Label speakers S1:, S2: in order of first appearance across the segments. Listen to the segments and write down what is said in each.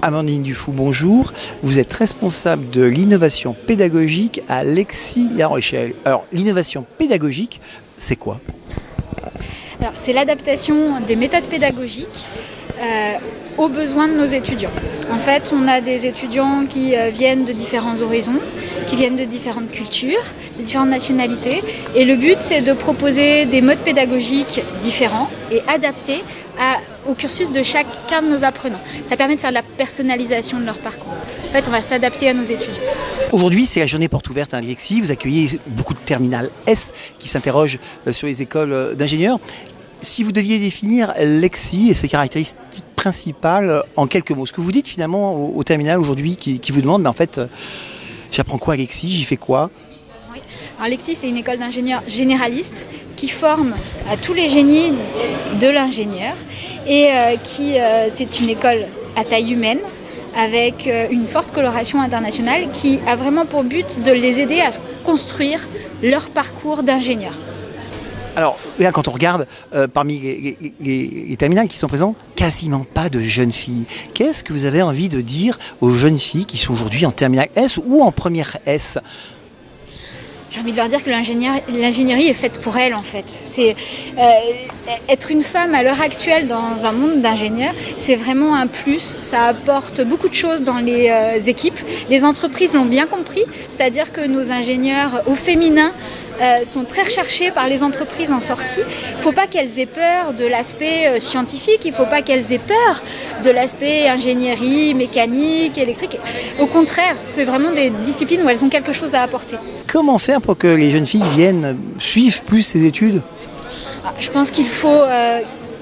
S1: Amandine Dufou, bonjour. Vous êtes responsable de l'innovation pédagogique à Lexie La Rochelle. Alors, l'innovation pédagogique, c'est quoi?
S2: Alors, c'est l'adaptation des méthodes pédagogiques aux besoins de nos étudiants. En fait, on a des étudiants qui viennent de différents horizons, qui viennent de différentes cultures, de différentes nationalités. Et le but, c'est de proposer des modes pédagogiques différents et adaptés au cursus de chacun de nos apprenants. Ça permet de faire de la personnalisation de leur parcours. En fait, on va s'adapter à nos étudiants.
S1: Aujourd'hui, c'est la journée porte ouverte à Lexie. Vous accueillez beaucoup de terminales S qui s'interrogent sur les écoles d'ingénieurs. Si vous deviez définir Lexie et ses caractéristiques principales en quelques mots, ce que vous dites finalement au terminal aujourd'hui qui vous demande, mais en fait, j'apprends quoi à Lexie, j'y fais quoi?
S2: Oui. Alors Lexie, c'est une école d'ingénieurs généralistes qui forme à tous les génies de l'ingénieur et c'est une école à taille humaine avec une forte coloration internationale qui a vraiment pour but de les aider à construire leur parcours d'ingénieur.
S1: Alors là, quand on regarde parmi les terminales qui sont présents, quasiment pas de jeunes filles. Qu'est-ce que vous avez envie de dire aux jeunes filles qui sont aujourd'hui en terminale S ou en première S?
S2: J'ai envie de leur dire que l'ingénierie est faite pour elles en fait. C'est être une femme à l'heure actuelle dans un monde d'ingénieurs, c'est vraiment un plus. Ça apporte beaucoup de choses dans les équipes. Les entreprises l'ont bien compris, c'est-à-dire que nos ingénieurs au féminin sont très recherchés par les entreprises en sortie. Il ne faut pas qu'elles aient peur de l'aspect scientifique, il ne faut pas qu'elles aient peur de l'aspect ingénierie, mécanique, électrique. Au contraire, c'est vraiment des disciplines où elles ont quelque chose à apporter.
S1: Comment faire pour que les jeunes filles viennent suivre plus ces études?
S2: Je pense qu'il faut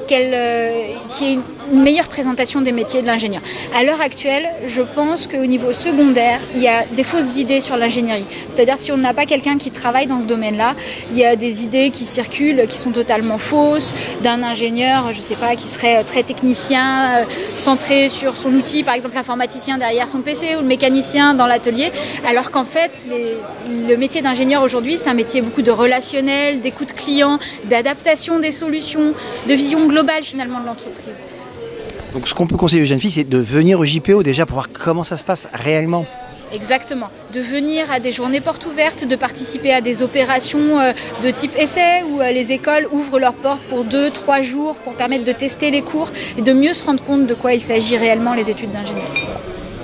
S2: qu'il y ait une meilleure présentation des métiers de l'ingénieur. À l'heure actuelle, je pense qu'au niveau secondaire, il y a des fausses idées sur l'ingénierie. C'est-à-dire si on n'a pas quelqu'un qui travaille dans ce domaine-là, il y a des idées qui circulent, qui sont totalement fausses, d'un ingénieur, je ne sais pas, qui serait très technicien, centré sur son outil, par exemple l'informaticien derrière son PC ou le mécanicien dans l'atelier, alors qu'en fait, le métier d'ingénieur aujourd'hui, c'est un métier beaucoup de relationnel, d'écoute client, d'adaptation des solutions, de vision globale finalement de l'entreprise.
S1: Donc ce qu'on peut conseiller aux jeunes filles, c'est de venir au JPO déjà pour voir comment ça se passe réellement.
S2: Exactement, de venir à des journées portes ouvertes, de participer à des opérations de type essai où les écoles ouvrent leurs portes pour 2-3 jours pour permettre de tester les cours et de mieux se rendre compte de quoi il s'agit réellement les études d'ingénieur.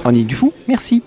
S1: Amandine Dufou, merci.